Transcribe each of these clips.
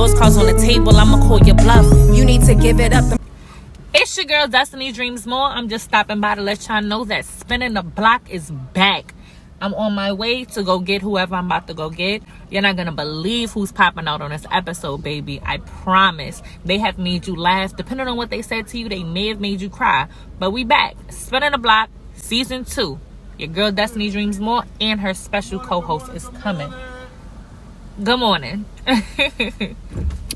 yours, cards on the table, I'ma call your bluff. You need to give it up. It's your girl, Destiny Dreams More. I'm just stopping by to let y'all know that Spinning the Block is back. I'm on my way to go get whoever I'm about to go get. You're not gonna believe who's popping out on this episode, baby. I promise. They have made you laugh. Depending on what they said to you, they may have made you cry. But we back. Spinning the Block, season 2. Your girl, Destiny Dreams More, and her special co-host is coming. Good morning.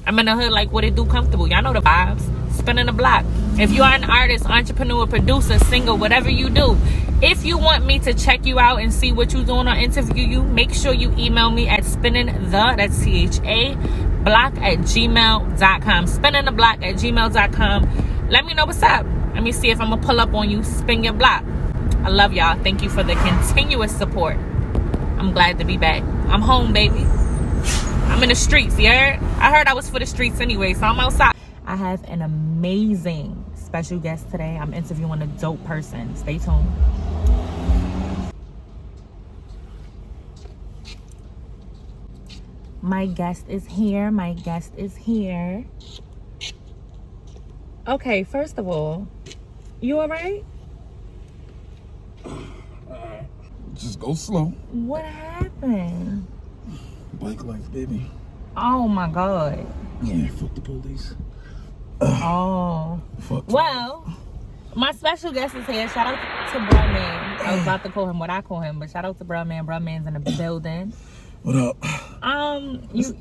I'm in the hood like what it do comfortable. Y'all know the vibes. Spinning the block. If you are an artist, entrepreneur, producer, singer, whatever you do, if you want me to check you out and see what you're doing or interview you, make sure you email me at that's CHA, block@gmail.com. Spinningtheblock@gmail.com. Let me know what's up. Let me see if I'm going to pull up on you. Spin your block. I love y'all. Thank you for the continuous support. I'm glad to be back. I'm home, baby. I'm in the streets, you heard? I heard I was for the streets anyway, so I'm outside. I have an amazing special guest today. I'm interviewing a dope person. Stay tuned. My guest is here. My guest is here. Okay, first of all, you all right? Just go slow. What happened? Bike life, baby. Oh my God. Yeah, fuck the police. Oh. Fuck. Well, my special guest is here. Shout out to Bruhman. I was about to call him what I call him, but shout out to Bruhman. Bruhman's in the building. What up? This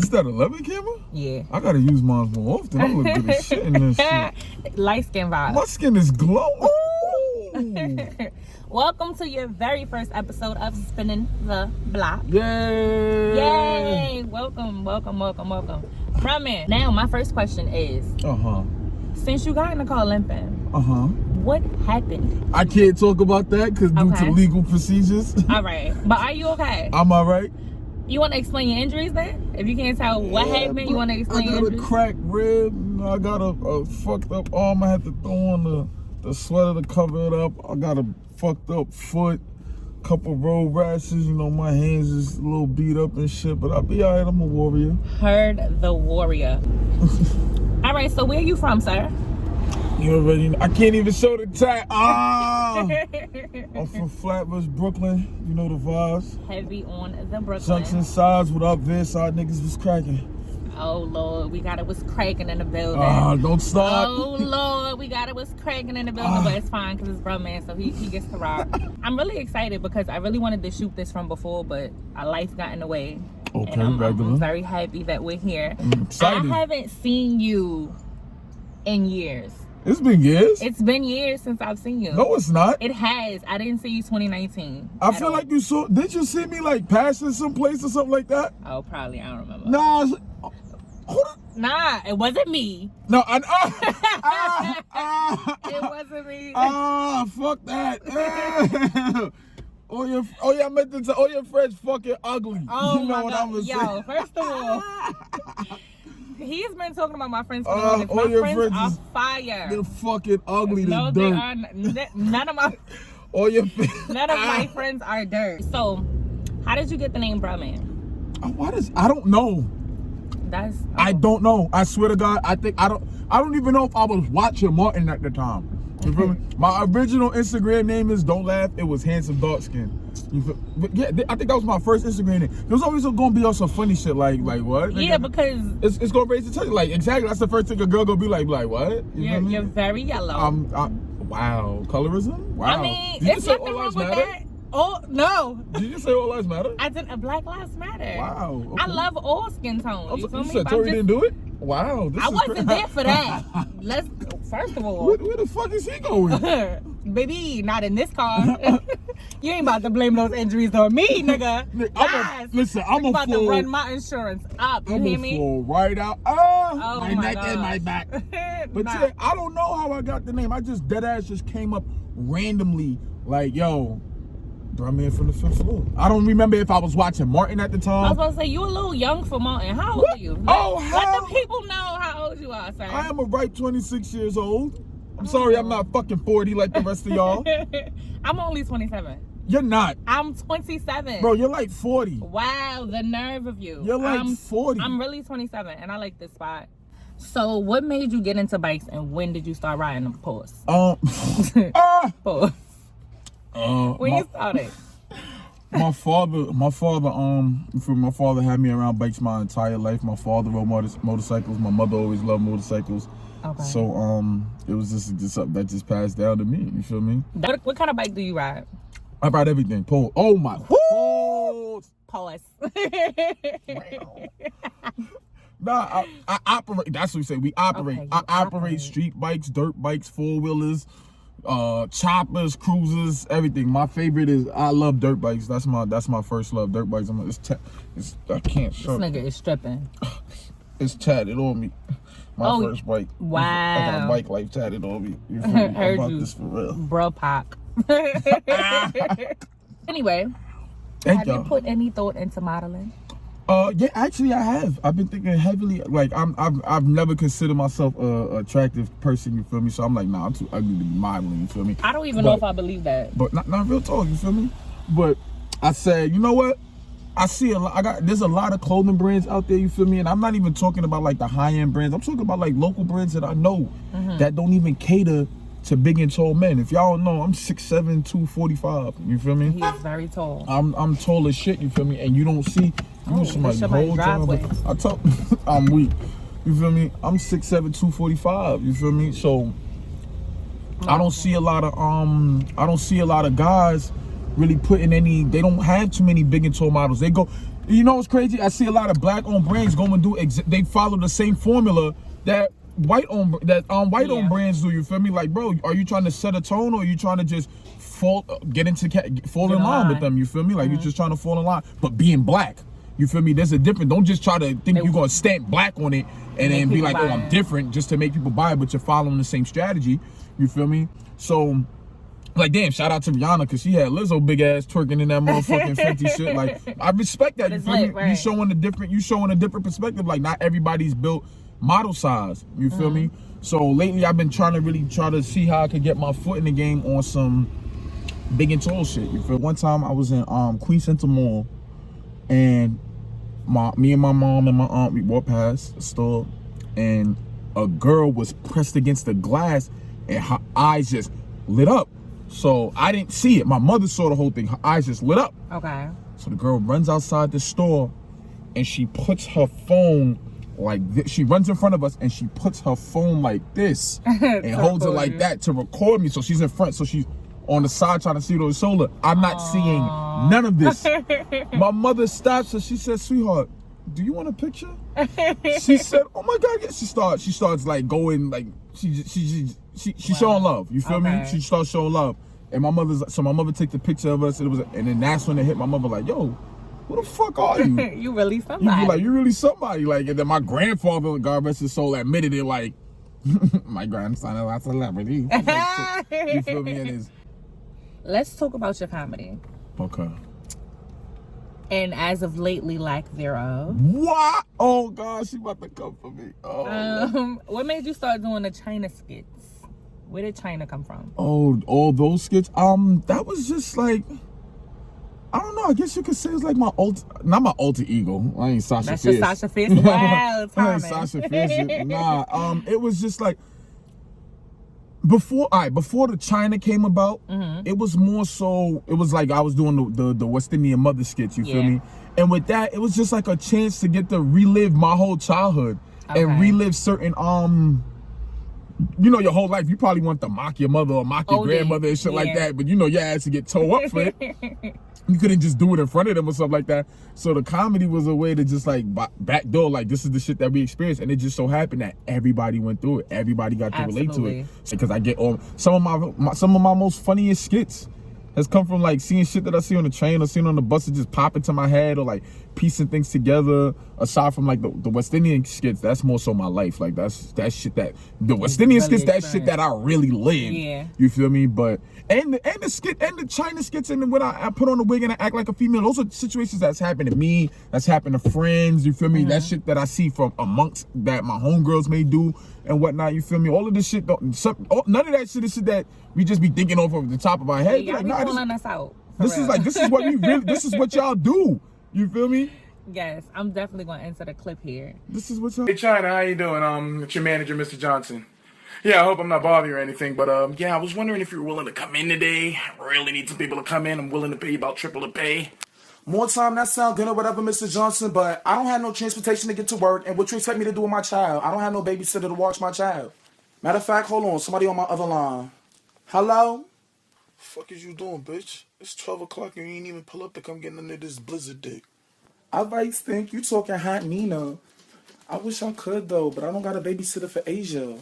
that 11 camera? Yeah. I gotta use mine more often. I look good as shit in this shit. Light skin vibe. My skin is glowing. Welcome to your very first episode of Spinning the Block. Yay! Yay! Welcome, welcome, welcome, welcome. Bruhman, now my first question is, since you got in the car limping, what happened? I can't talk about that because due to legal procedures. All right, but are you okay? Am I right? You want to explain your injuries then? If you can't tell what happened, you want to explain your injuries? I got a cracked rib. I got a fucked up arm. I had to throw on the sweater to cover it up. I got a fucked up foot. Couple road rashes. You know, my hands is a little beat up and shit. But I'll be all right. I'm a warrior. Heard the warrior. All right, so where you from, sir? You already know. I can't even show the tag. I'm from Flatbush, Brooklyn. You know the vibes. Heavy on the Brooklyn. Junction sides without Vidside niggas was cracking. Oh Lord, we got it was cracking in the building. Don't start. Oh Lord, we got it was cracking in the building, but it's fine because it's Bruhman, so he gets to rock. I'm really excited because I really wanted to shoot this from before, but our life got in the way. Okay, and I'm very happy that we're here. I'm excited. I haven't seen you in years. It's been years. It's been years since I've seen you. No, it's not. It has. I didn't see you 2019. I feel like you saw. Did you see me like passing someplace or something like that? Oh, probably. I don't remember. Nah. Nah, it wasn't me. No, it wasn't me. Fuck that. All your friends fucking ugly. Oh, you know my what God. I'm gonna say. Yo, first of all, he's been talking about my friends for all my your friends are is, fire. They're fucking ugly. No, they they dirt. are none of my all your none of my friends are dirt. So, how did you get the name Bruhman? I don't know. I don't know. I swear to God, I don't even know if I was watching Martin at the time. You feel me? My original Instagram name is, don't laugh, it was Handsome Dark Skin. But yeah, I think that was my first Instagram name. There was always gonna be on some funny shit like what? Yeah, because it's gonna raise the touch. Like exactly, that's the first thing a girl gonna be like what? You're very yellow. Wow, colorism. Wow. I mean, it's nothing wrong with that. Oh no! Did you say all lives matter? I didn't. Black lives matter. Wow. Okay. I love all skin tones. You feel me? Said Tori didn't do it? Wow. I wasn't there for that. First of all. Where the fuck is he going? Baby, not in this car. You ain't about to blame those injuries on me, nigga. I'm about to run my insurance up. You hear me? Fall right out. My neck and my back. But yeah, I don't know how I got the name. I just deadass just came up randomly. Like, yo, Bruhman from the 5th floor. I don't remember if I was watching Martin at the time. I was about to say, you a little young for Martin. How old are you? Let the people know how old you are, sir. I am a ripe 26 years old. I'm sorry I'm not fucking 40 like the rest of y'all. I'm only 27. You're not. I'm 27. Bro, you're like 40. Wow, the nerve of you. You're like 40. I'm really 27, and I like this spot. So, what made you get into bikes, and when did you start riding them? Pause. Pause. When you started? My father had me around bikes my entire life. My father rode motorcycles. My mother always loved motorcycles. Okay. So it was just something that just passed down to me. You feel me? What kind of bike do you ride? I ride everything. Pole. Oh my. Pause. Nah, I operate. That's what we say. We operate. Okay, I operate street bikes, dirt bikes, 4-wheelers, choppers, cruisers, everything. My favorite is I love dirt bikes. That's my first love. Dirt bikes. I can't show. This nigga is stripping. It's tatted on me. My first bike. Wow. I got a bike life tatted on me. You feel me? Heard about you. This for real. Bro, Pac. Anyway, have you put any thought into modeling? Yeah, actually I have. I've been thinking heavily. Like I've never considered myself a attractive person. You feel me? So I'm like, nah, I'm too ugly to be modeling. You feel me? I don't even know if I believe that. But not real talk. You feel me? But I said, you know what? I see a lot. There's a lot of clothing brands out there. You feel me? And I'm not even talking about like the high end brands. I'm talking about like local brands that I know that don't even cater to big and tall men. If y'all don't know, I'm 6'7", 245. You feel me? He's very tall. I'm tall as shit. You feel me? And you don't see. Somebody whole time. I'm weak. You feel me? I'm 6'7", 245. You feel me? So I don't see a lot of guys really putting any. They don't have too many big and tall models. They go. You know what's crazy? I see a lot of black-owned brands go and do. They follow the same formula that white-owned brands do. You feel me? Like, bro, are you trying to set a tone, or are you trying to just fall in line with them? You feel me? Like you're just trying to fall in line, but being black. You feel me? There's a difference. Don't just try to think you're gonna stamp black on it and then be like, oh, I'm different, just to make people buy it, but you're following the same strategy. You feel me? So, like, damn, shout out to Rihanna, because she had Lizzo big ass twerking in that motherfucking Fenty shit. Like, I respect that. You feel me? Right. You showing a different perspective. Like, not everybody's built model size. You feel me? So lately, I've been trying to see how I could get my foot in the game on some big and tall shit. You feel? One time I was in Queen Center Mall, and me and my mom and my aunt, we walked past a store, and a girl was pressed against the glass, and her eyes just lit up. So I didn't see it. My mother saw the whole thing. Her eyes just lit up. Okay. So the girl runs outside the store, and she puts her phone like this. She runs in front of us, and she puts her phone like this and holds it like that to record me. So she's in front. So she's on the side trying to see the shoulder. I'm not seeing none of this. My mother stops her. She says, sweetheart, do you want a picture? She said, oh my God. Yeah. She starts like going, like she's showing love. You feel me? She starts showing love. And my mother took the picture of us, and then that's when it hit my mother, like, yo, who the fuck are you? You really somebody. You really somebody. Like, and then my grandfather, God rest his soul, admitted it, like, my grandson is a celebrity. Like, you feel me? And let's talk about your comedy. Okay. And as of lately, lack thereof. What? Oh God, she about to come for me. Oh. What made you start doing the China skits? Where did China come from? Oh, all those skits. That was just like, I don't know. I guess you could say it's like not my alter ego. I ain't Sasha Fierce. That's just Sasha Fierce. Wow, I ain't Sasha Fierce. Nah. It was just like before the China came about. It was more so. It was like I was doing the West Indian mother skits. You feel me? And with that, it was just like a chance to get to relive my whole childhood and relive certain you know, your whole life, you probably want to mock your mother or mock your grandmother and shit like that, but you know, your ass to get towed up for it. You couldn't just do it in front of them or something like that. So the comedy was a way to just like backdoor, like, this is the shit that we experienced, and it just so happened that everybody went through it. Everybody got to relate to it. Because I get some of my most funniest skits has come from like seeing shit that I see on the train or seeing on the bus that just pop into my head, or like piecing things together. Aside from like the West Indian skits, that's more so my life. Like that shit that the West Indian skits, that shit that I really live. Yeah. You feel me? But and the skit and the China skits, and when I put on the wig and I act like a female, those are situations that's happened to me, that's happened to friends. You feel me? That shit that I see from amongst that my homegirls may do and whatnot. You feel me? All of this shit, none of that shit is shit that we just be thinking off of the top of our head. Yeah, y'all be calling us out This is what we really. This is what y'all do. You feel me? Yes, I'm definitely gonna insert a clip here. This is what's up. Hey China, how you doing? It's your manager, Mr. Johnson. Yeah, I hope I'm not bothering you or anything, but yeah, I was wondering if you were willing to come in today. I really need some people to come in. I'm willing to pay you about triple the pay. More time, that sound good or whatever, Mr. Johnson, but I don't have no transportation to get to work, and what you expect me to do with my child? I don't have no babysitter to watch my child. Matter of fact, hold on, somebody on my other line. Hello? Fuck is you doing, bitch? It's 12 o'clock and you ain't even pull up to come get under this blizzard dick. I might think you talking hot Nina. I wish I could though, but I don't got a babysitter for Asia.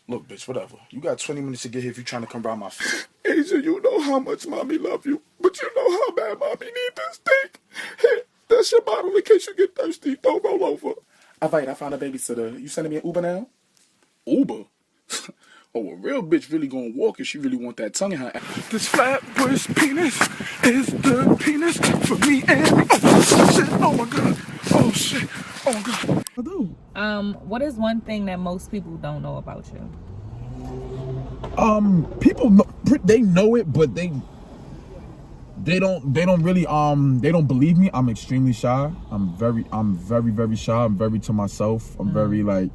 Look, bitch, whatever. You got 20 minutes to get here if you trying to come by my face. Asia, you know how much mommy love you, but you know how bad mommy need this dick. Here, that's your bottle in case you get thirsty. Don't roll over. All right, I found a babysitter. You sending me an Uber now? Uber? Oh, a real bitch really gonna walk if she really want that tongue in her ass. This flatbush penis is the penis for me and oh shit, oh my god, oh shit, oh my god. I do. What is one thing that most people don't know about you? People know, they know it, but they don't really they don't believe me. I'm extremely shy. I'm very shy. I'm very to myself. I'm very like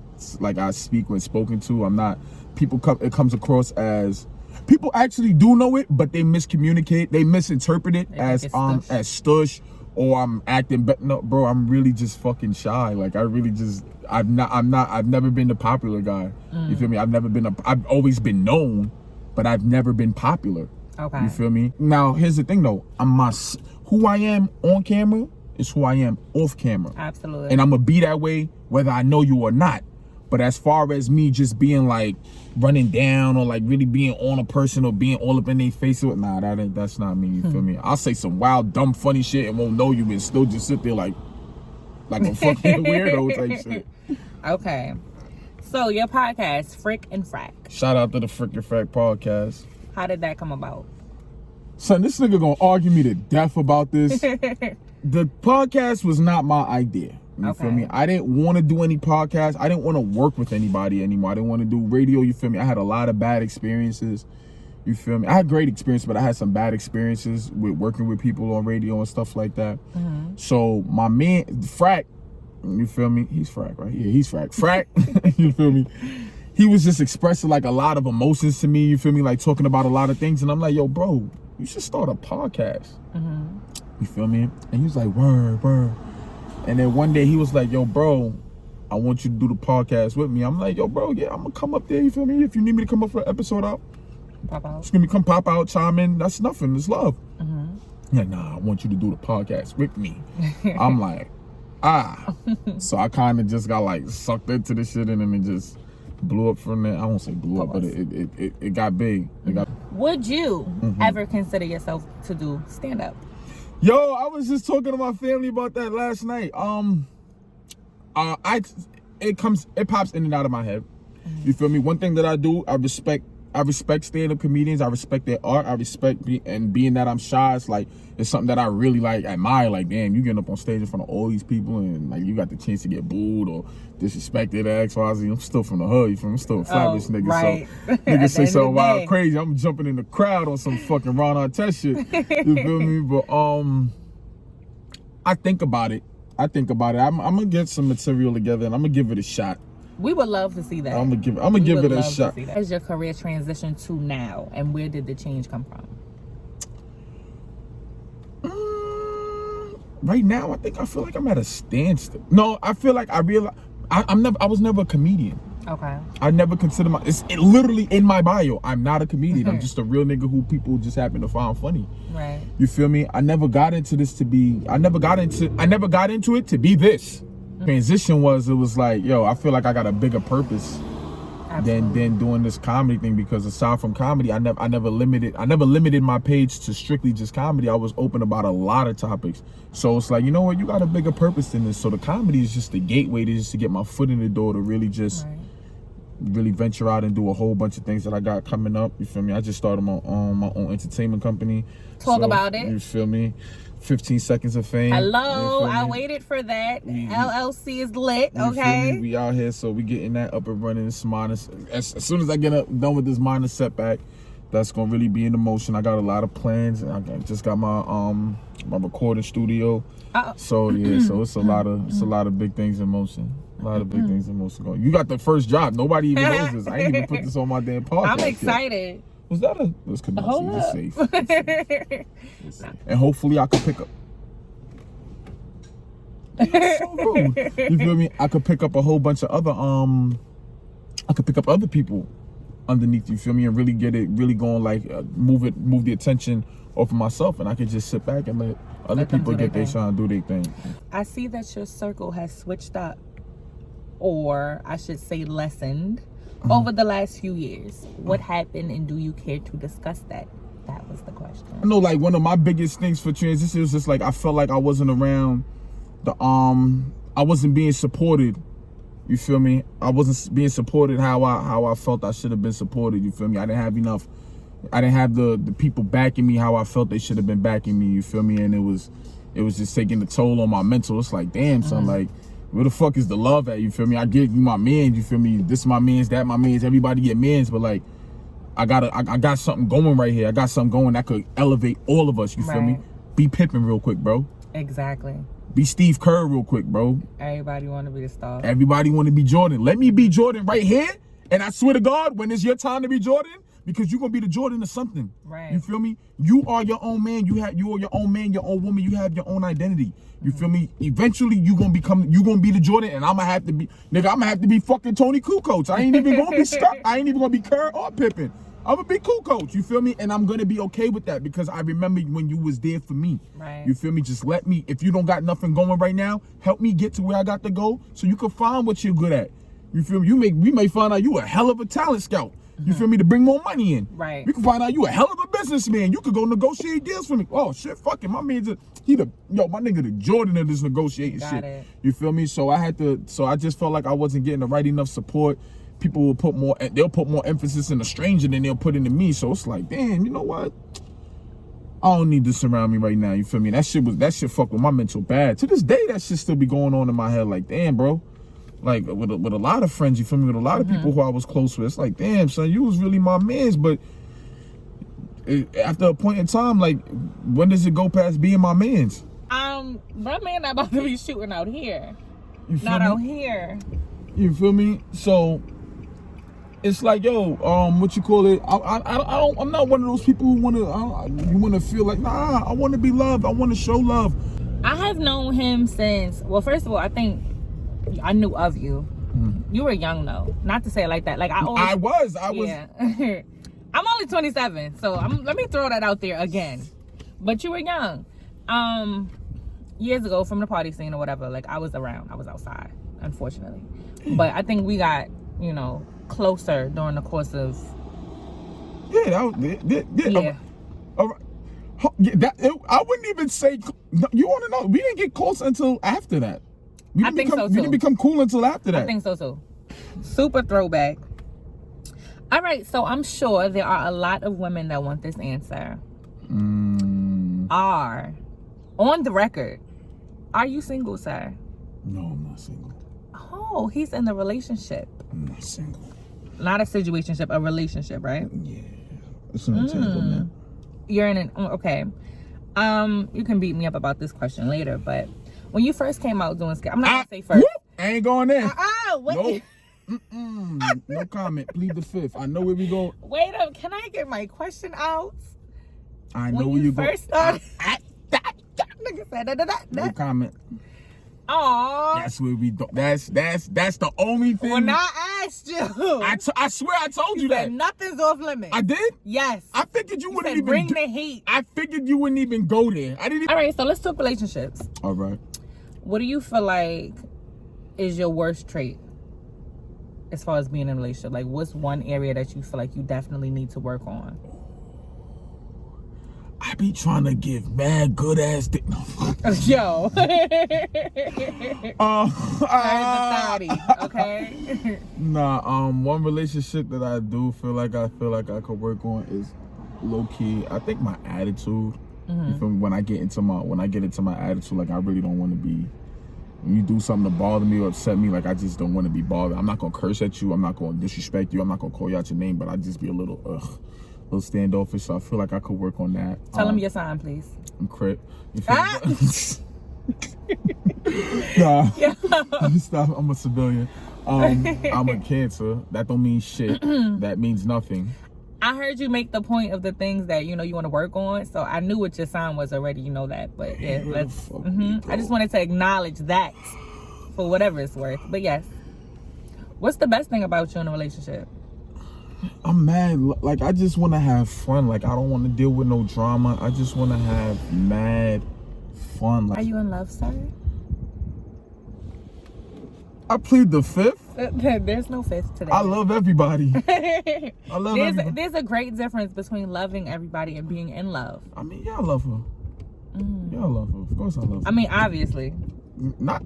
I speak when spoken to. I'm not. It comes across as people actually do know it, but they miscommunicate. They misinterpret it as stush or I'm acting. But no, bro, I'm really just fucking shy. Like I've never been the popular guy. You feel me? I've always been known, but I've never been popular. Okay. You feel me? Now here's the thing though. Who I am on camera is who I am off camera. Absolutely. And I'm gonna be that way whether I know you or not. But as far as me just being like running down or like really being on a person or being all up in their face, that's not me. You feel me? I'll say some wild, dumb, funny shit and won't know you and still just sit there like a fucking weirdo type shit. Okay. So your podcast, Frick and Frack. Shout out to the Frick and Frack podcast. How did that come about? Son, this nigga gonna argue me to death about this. The podcast was not my idea. You feel me? I didn't want to do any podcasts. I didn't want to work with anybody anymore. I didn't want to do radio. You feel me? I had a lot of bad experiences. You feel me? I had great experience, but I had some bad experiences with working with people on radio and stuff like that. Mm-hmm. So my man, Frack, you feel me? He's Frack, right? Yeah, he's Frack. Frack, you feel me? He was just expressing like a lot of emotions to me. You feel me? Like talking about a lot of things. And I'm like, yo, bro, you should start a podcast. Mm-hmm. You feel me? And he was like, word. And then one day he was like, yo, bro, I want you to do the podcast with me. I'm like, yo, bro, yeah, I'm going to come up there. You feel me? If you need me to come up for an episode out, pop out. Just come pop out, chime in. That's nothing. It's love. Mm-hmm. Yeah, nah, I want you to do the podcast with me. I'm like, So I kind of just got like sucked into this shit and then it just blew up from there. I won't say blew up, but it got big. Would you ever consider yourself to do stand-up? Yo, I was just talking to my family about that last night. It pops in and out of my head. You feel me? One thing that I do, I respect stand-up comedians. I respect their art. I respect being that I'm shy. It's something that I really like admire. Like, damn, you getting up on stage in front of all these people and like you got the chance to get booed or disrespected X, Y, Z. I'm still from the hood. You feel me? I'm still a flatbush nigga. Right. So niggas say something wild crazy, I'm jumping in the crowd on some fucking Ron Artest shit. You feel me? But I think about it. I'm gonna get some material together and I'm gonna give it a shot. We would love to see that. I'm gonna give it a shot. As your career transition to now, and where did the change come from? Right now, I feel like I'm at a standstill. No, I feel like I was never a comedian. Okay. I never consider it's literally in my bio. I'm not a comedian. I'm just a real nigga who people just happen to find funny. Right. You feel me? I never got into this to be. I never got into it to be this. Transition was like, yo, I feel like I got a bigger purpose than doing this comedy thing, because aside from comedy, I never limited my page to strictly just comedy. I was open about a lot of topics. So it's like, you know what, you got a bigger purpose than this. So the comedy is just the gateway to get my foot in the door to really just really venture out and do a whole bunch of things that I got coming up. You feel me? I just started my own entertainment company. Talk about it. You feel me? 15 Seconds of Fame. Hello, I waited for that. LLC is lit, okay? We out here, so we getting that up and running. As soon as I get done with this minor setback, that's gonna really be in the motion. I got a lot of plans. I just got my recording studio. So yeah, so it's a lot of big things in motion. A lot of big things in motion going. You got the first job. Nobody even knows this. I ain't even put this on my damn podcast. I'm excited. Yet. Was that a? Let's come on. It's safe. It's safe. And hopefully I could pick up. That's so rude. You feel me? I could pick up a whole bunch of other I could pick up other people underneath, you feel me, and really get it really going, like move the attention off of myself, and I could just sit back and let other people get their shine, do their thing. I see that your circle has switched up, or I should say lessened, over the last few years. What happened, and do you care to discuss that? That was the question. I know, like, one of my biggest things for transition was just like I felt like I wasn't around the I wasn't being supported. You feel me? I wasn't being supported how I felt I should have been supported. You feel me? I didn't have enough. I didn't have the people backing me how I felt they should have been backing me. You feel me? And it was just taking the toll on my mental. It's like, damn, son, like, where the fuck is the love at? You feel me? I give you my man. You feel me? This my man's, that my man's. Everybody get mans, but like, I got something going right here. I got something going that could elevate all of us. You feel me? Be Pippen real quick, bro. Exactly. Be Steve Kerr real quick, bro. Everybody want to be the star. Everybody want to be Jordan. Let me be Jordan right here. And I swear to God, when it's your time to be Jordan, because you're going to be the Jordan of something. Right. You feel me? You are your own man. You are your own man, your own woman. You have your own identity. You feel me? Eventually, you're going to be the Jordan, and I'm going to have to be, nigga, I'm going to have to be fucking Tony Kukoc. I ain't even going to be stuck. I ain't even going to be Kerr or Pippen. I'm a big cool coach, you feel me? And I'm gonna be okay with that because I remember when you was there for me. Right. You feel me? Just let me, if you don't got nothing going right now, help me get to where I got to go so you can find what you're good at. You feel me? We may find out you a hell of a talent scout. You feel me? To bring more money in. Right. We can find out you a hell of a businessman. You could go negotiate deals for me. Oh shit, fuck it. My man's my nigga the Jordan of this negotiating got shit. It. You feel me? So I just felt like I wasn't getting the right enough support. People will put more emphasis in a stranger than they'll put into me. So it's like, damn, you know what? I don't need this around me right now. You feel me? That shit fuck with my mental bad. To this day, that shit still be going on in my head. Like, damn, bro. Like with a lot of friends, you feel me? With a lot of people who I was close with, it's like, damn, son, you was really my mans. But after a point in time, like, when does it go past being my mans? My man not about to be shooting out here. You feel not me? out here. You feel me? So it's like, yo, what you call it? I'm not one of those people who wanna feel like, nah, I wanna be loved. I wanna show love. I have known him since, well, first of all, I think I knew of you. You were young though. Not to say it like that. Like I was. Yeah. I'm only 27, so let me throw that out there again. But you were young. Years ago from the party scene or whatever, like I was around. I was outside, unfortunately. But I think we got, closer during the course of yeah. All right. I wouldn't even say you want to know. We didn't get close until after that. We didn't become cool until after that. I think so too. Super throwback. All right, so I'm sure there are a lot of women that want this answer. Are on the record. Are you single, sir? No, I'm not single. Oh, he's in the relationship. I'm not single. Not a situationship, a relationship, right? Yeah. It's an entanglement. You're in an, okay. You can beat me up about this question later, but when you first came out doing skit, I'm not gonna say first. I ain't going there. Wait. Nope. No comment. Plead the fifth. I know where we go. Wait up. Can I get my question out? I know where you go. First started, nigga said that. No comment. Aww. That's where we go. That's the only thing. When I asked you, I swear I told you that. Nothing's off limits. I did? Yes. I figured you wouldn't even bring the heat. I figured you wouldn't even go there. I didn't even. All right, so let's talk relationships. All right. What do you feel like is your worst trait as far as being in a relationship? Like, what's one area that you feel like you definitely need to work on? I be trying to give mad good ass dick. Yo. Okay. Nah, one relationship that I do feel like I could work on is low key. I think my attitude. You feel me? When I get into my attitude, like I really don't want to be. When you do something to bother me or upset me, like I just don't want to be bothered. I'm not gonna curse at you. I'm not gonna disrespect you. I'm not gonna call you out your name, but I just be a little little standoffish, so I feel like I could work on that. Tell him your sign, please. I'm Crip. Nah, Yeah. stop. I'm a civilian. I'm a Cancer. That don't mean shit. That means nothing. I heard you make the point of the things that you want to work on, so I knew what your sign was already. You know that, but yeah, let's. I just wanted to acknowledge that for whatever it's worth. But yes, what's the best thing about you in a relationship? I'm mad. Like, I just want to have fun. Like, I don't want to deal with no drama. I just want to have mad fun. Like, are you in love, sir? I plead the fifth. There's no fifth today. I love everybody. I love everybody. There's a great difference between loving everybody and being in love. I mean, yeah, I love her. Yeah, I love her. Of course I love her. I mean, obviously. Not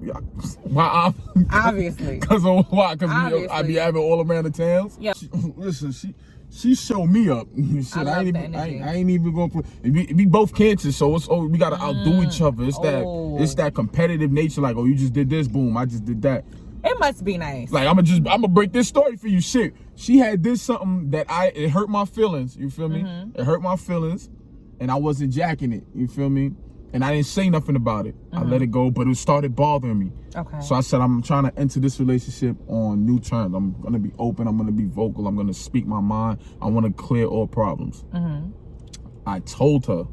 why? Obviously. Because why? Because I be having all around the towns. Yeah. Listen, she showed me up. Shit, I ain't even going to. We both Cancer, so we gotta outdo each other. It's that competitive nature. Like, oh, you just did this, boom, I just did that. It must be nice. Like, I'm gonna break this story for you. Shit, she had this something that it hurt my feelings. You feel me? It hurt my feelings, and I wasn't jacking it. You feel me? And I didn't say nothing about it. I let it go, but it started bothering me. Okay. So I said, I'm trying to enter this relationship on new terms. I'm gonna be open. I'm gonna be vocal. I'm gonna speak my mind. I want to clear all problems. I told her,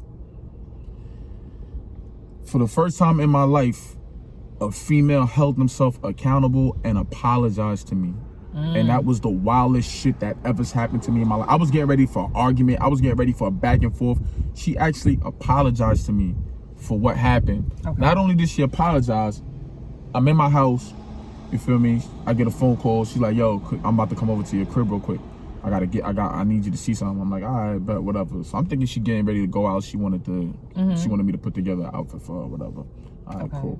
for the first time in my life, a female held themselves accountable and apologized to me. And that was the wildest shit that ever happened to me in my life. I was getting ready for an argument. I was getting ready for a back and forth. She actually apologized to me for what happened. Okay. Not only did she apologize, I'm in my house, you feel me? I get a phone call. She's like, yo, I'm about to come over to your crib real quick. I need you to see something. I'm like, all right, bet, whatever. So I'm thinking she getting ready to go out. She wanted me to put together an outfit for her, whatever. All right, cool.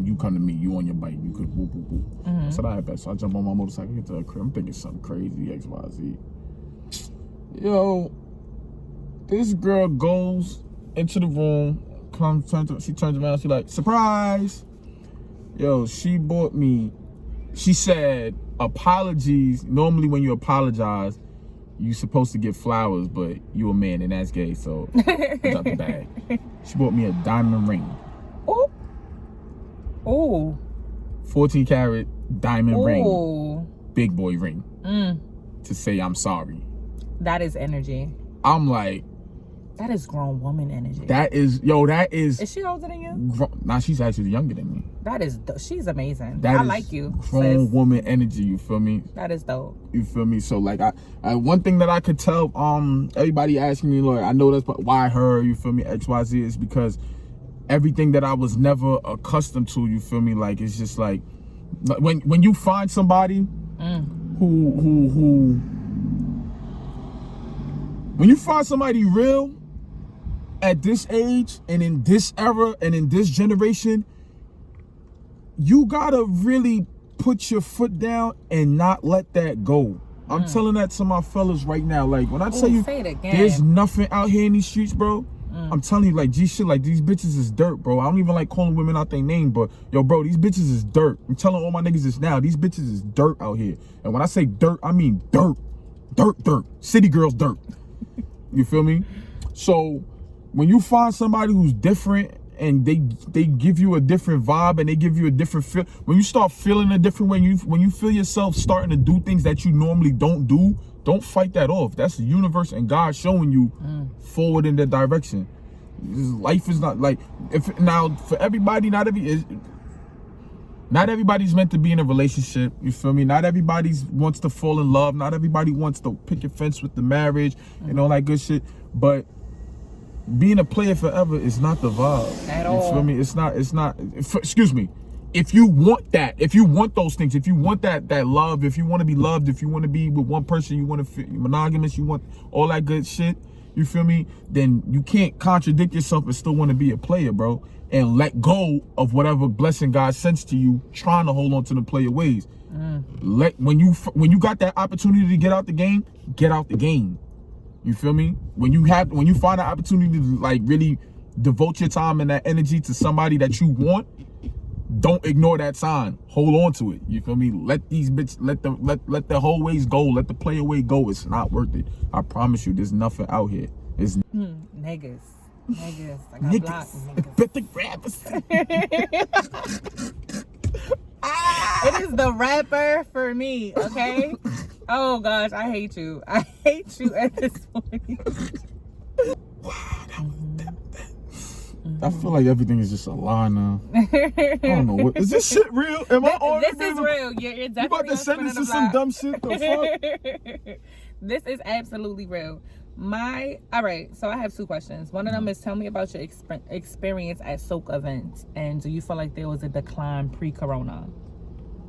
You come to me, you on your bike, you could whoop, whoop, whoop. I said, all right, bet. So I jump on my motorcycle, get to her crib. I'm thinking something crazy, X, Y, Z. Yo, this girl goes into the room, she turns around, she like, surprise. Yo, she bought me, she said, apologies. Normally when you apologize, you supposed to get flowers, but you a man and that's gay, so drop the bag. She bought me a diamond ring. Oh. 14 karat diamond ring. Big boy ring. To say I'm sorry. That is energy. I'm like, that is grown woman energy. That is. Is she older than you? Nah, she's actually younger than me. She's amazing. I like you. Grown woman energy, you feel me? That is dope. You feel me? So like, I one thing that I could tell, everybody asking me, like, I know that's why her, you feel me, XYZ, is because everything that I was never accustomed to, you feel me? Like, it's just like, when you find somebody when you find somebody real at this age and in this era and in this generation, you gotta really put your foot down and not let that go. I'm telling that to my fellas right now. Like, when I tell you there's nothing out here in these streets, bro, I'm telling you, like, shit, like, these bitches is dirt, bro. I don't even like calling women out their name, but yo, bro, these bitches is dirt. I'm telling all my niggas this now. These bitches is dirt out here. And when I say dirt, I mean dirt. Dirt. City girls dirt. You feel me? So when you find somebody who's different and they give you a different vibe and they give you a different feel, when you start feeling a different way, when you feel yourself starting to do things that you normally don't do, don't fight that off. That's the universe and God showing you forward in that direction. Life is not like, for everybody, not everybody's meant to be in a relationship, you feel me? Not everybody wants to fall in love. Not everybody wants to pick a fence with the marriage and all that good shit. But being a player forever is not the vibe. At all. You feel me? It's not, excuse me. If you want that, if you want those things, if you want that love, if you want to be loved, if you want to be with one person, you want to feel monogamous, you want all that good shit, you feel me? Then you can't contradict yourself and still want to be a player, bro. And let go of whatever blessing God sends to you, trying to hold on to the player ways. When you got that opportunity to get out the game, get out the game. You feel me? When you find an opportunity to like really devote your time and that energy to somebody that you want, don't ignore that sign. Hold on to it. You feel me? Let these bitch, let the whole ways go. Let the play away go. It's not worth it. I promise you, there's nothing out here. It's niggas. I got blocked. But the rappers. It is the rapper for me, okay? Oh gosh, I hate you. I hate you at this point. I feel like everything is just a lie now. I don't know. What is this shit real? Am I on this is real. You're definitely you about to send us to some dumb shit? The fuck? This is absolutely real. All right, so I have two questions. One of them is, tell me about your experience at soca events, and do you feel like there was a decline pre-corona?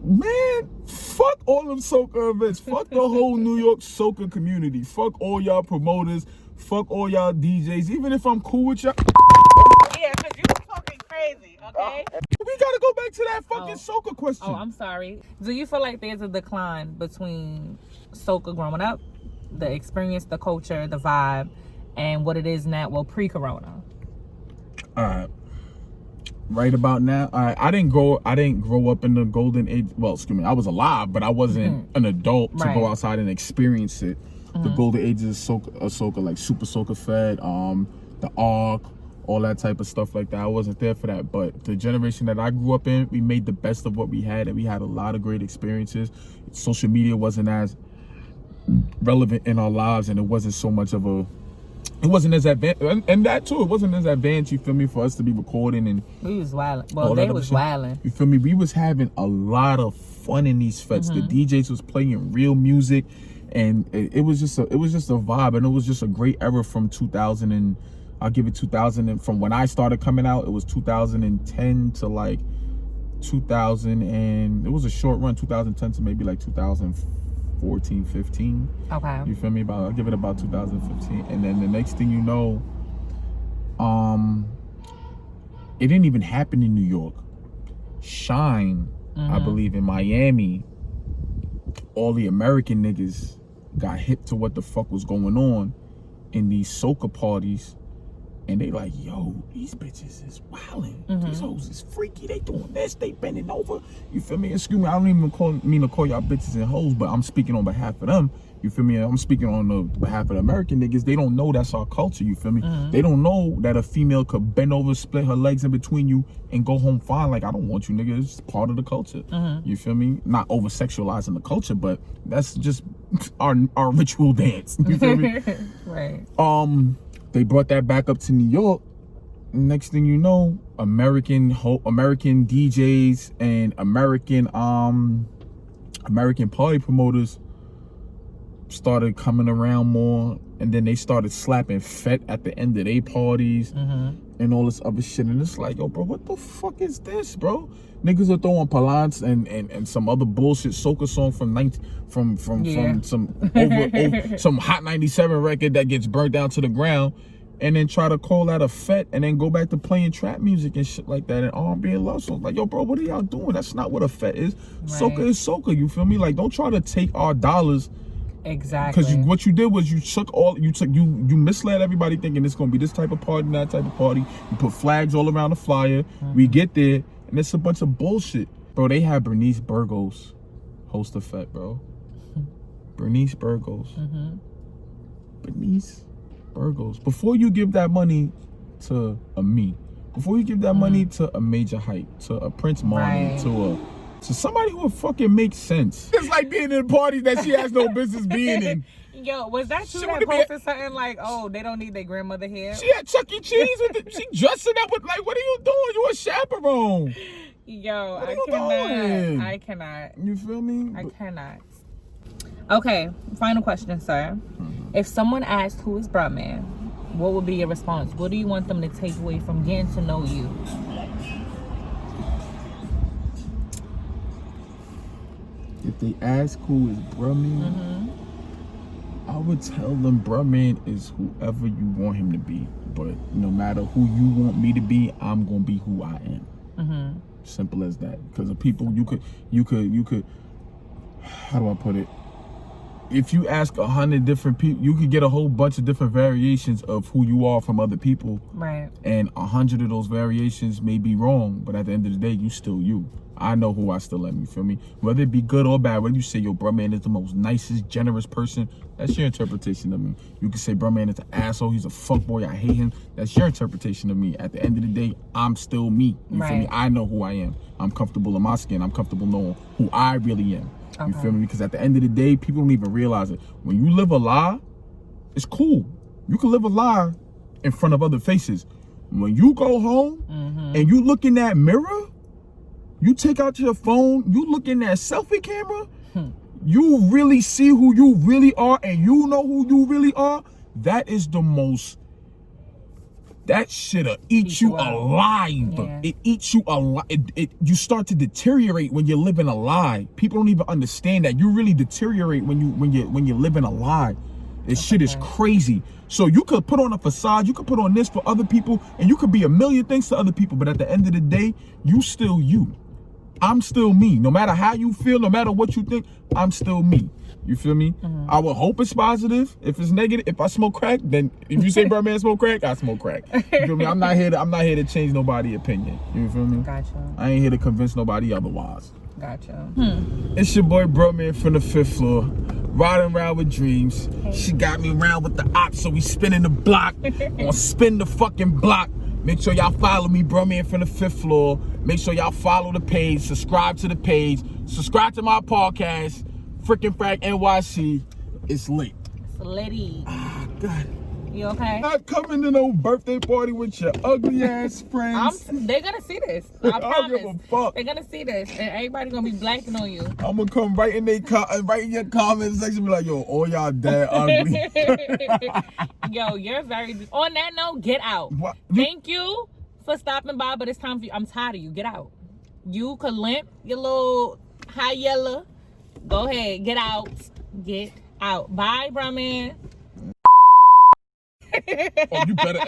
Man, fuck all them soca events. Fuck the whole New York soca community. Fuck all y'all promoters. Fuck all y'all DJs. Even if I'm cool with y'all. Yeah, because you fucking crazy, okay? We gotta go back to that fucking soca question. Oh, I'm sorry. Do you feel like there's a decline between soca growing up, the experience, the culture, the vibe, and what it is now, well, pre-corona? Right about now, I didn't grow up in the golden age. Well, excuse me, I was alive, but I wasn't an adult to go outside and experience it. The golden ages of soca, like Super Soca Fed, the Ark, all that type of stuff like that. I wasn't there for that, but the generation that I grew up in, we made the best of what we had, and we had a lot of great experiences. Social media wasn't as relevant in our lives, and it wasn't so much of a, it wasn't as advanced, and that too, it wasn't as advanced, you feel me, for us to be recording. And we was wilding. Well, they was wilding. You feel me? We was having a lot of fun in these fets. The DJs was playing real music, and it was just a vibe, and it was just a great era from 2000, and I'll give it 2000, and from when I started coming out, it was 2010 to like 2000, and it was a short run, 2010 to maybe like 2014, 15. Okay. You feel me? I'll give it about 2015, and then the next thing you know, it didn't even happen in New York. Shine, I believe, in Miami, all the American niggas got hip to what the fuck was going on in these soca parties, and they like, yo, these bitches is wildin'. These hoes is freaky. They doing this. They bending over. You feel me? Excuse me. I don't even mean to call y'all bitches and hoes, but I'm speaking on behalf of them. You feel me? I'm speaking on the behalf of the American niggas. They don't know that's our culture. You feel me? They don't know that a female could bend over, split her legs in between you, and go home fine. Like, I don't want you niggas. It's part of the culture. You feel me? Not over sexualizing the culture, but that's just our ritual dance. You feel me? Right. They brought that back up to New York. Next thing you know, American DJs and American party promoters started coming around more, and then they started slapping Fett at the end of their parties and all this other shit. And it's like, yo, bro, what the fuck is this, bro? Niggas are throwing Palance and some other bullshit soca song from some Hot 97 record that gets burnt down to the ground, and then try to call that a Fett, and then go back to playing trap music and shit like that, and R&B and love songs. Like, yo, bro, what are y'all doing? That's not what a Fett is. Right. Soca is soca. You feel me? Like, don't try to take our dollars. Exactly. Because what you did was you misled everybody thinking it's gonna be this type of party and that type of party. You put flags all around the flyer. We get there, and it's a bunch of bullshit. Bro, they had Bernice Burgos host the Fett, bro. Bernice Burgos. Bernice Burgos. Before you give that money to a me, before you give that money to a Major Hype, to a Prince Marley, to somebody who would fucking make sense. It's like being in a party that she has no business being in. Yo, was that you that posted something like, oh, they don't need their grandmother here? She had Chuck E. Cheese with it. She dressing up with, like, what are you doing? You a chaperone. Yo, I cannot. You feel me? I cannot. Okay, final question, sir. If someone asked who is Bruhman, what would be your response? What do you want them to take away from getting to know you? If they ask who is Bruhman, I would tell them Bruhman is whoever you want him to be. But no matter who you want me to be, I'm gonna be who I am. Simple as that. Because of people, you could. How do I put it? if you ask 100 different people, you could get a whole bunch of different variations of who you are from other people. Right. And 100 of those variations may be wrong, but at the end of the day, you still you. I know who I still am, you feel me? Whether it be good or bad, whether you say, yo, bro, man is the most nicest, generous person, that's your interpretation of me. You can say, bro, man is an asshole, he's a fuckboy, I hate him. That's your interpretation of me. At the end of the day, I'm still me. You feel me? I know who I am. I'm comfortable in my skin. I'm comfortable knowing who I really am. You feel me? Because at the end of the day, people don't even realize it. When you live a lie, it's cool. You can live a lie in front of other faces. When you go home and you look in that mirror, you take out your phone, you look in that selfie camera, you really see who you really are and you know who you really are. That is the most, that shit'll eat you alive. Yeah. It eats you alive. You start to deteriorate when you're living a lie. People don't even understand that. You really deteriorate when you're living a lie. This shit is crazy. So you could put on a facade, you could put on this for other people, and you could be a million things to other people, but at the end of the day, you still you. I'm still me. No matter how you feel, no matter what you think, I'm still me. You feel me? I would hope it's positive. If it's negative, if I smoke crack, then if you say bro man smoke crack, I smoke crack. You feel me? I'm not here to change nobody's opinion. You feel me? Gotcha. I ain't here to convince nobody otherwise. Gotcha. It's your boy bro man from the 5th floor, riding around with Dreamz. Hey. She got me around with the ops, so we spinning the block. Gonna spin the fucking block. Make sure y'all follow me, bro man from the 5th floor. Make sure y'all follow the page, subscribe to the page, subscribe to my podcast, Frickin' Frack NYC. It's lit. It's litty. Ah, God. You okay? Not coming to no birthday party with your ugly ass friends. They're gonna see this. I promise. don't give a fuck. They're gonna see this, and everybody gonna be blanking on you. I'm gonna come right in your comment section, be like, yo, all y'all dead ugly. Yo, you're very. On that note, get out. What? Thank you for stopping by, but it's time for you. I'm tired of you. Get out. You could limp your little high yellow. Go ahead, get out. Get out. Bye, Bruhman. Oh, you better.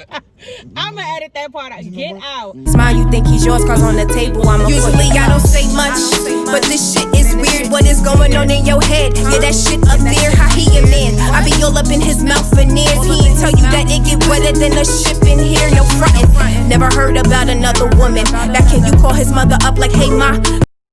I'm gonna edit that part out. Get out. Smile, you think he's yours, cause on the table I'm usually I don't say much, but this shit is weird. What is going on in your head? Yeah, that shit up there, how he a man? I be all up in his mouth for years. He ain't tell you that it get wetter than a ship in here. No frontin'. Never heard about another woman that can you call his mother up like, hey ma.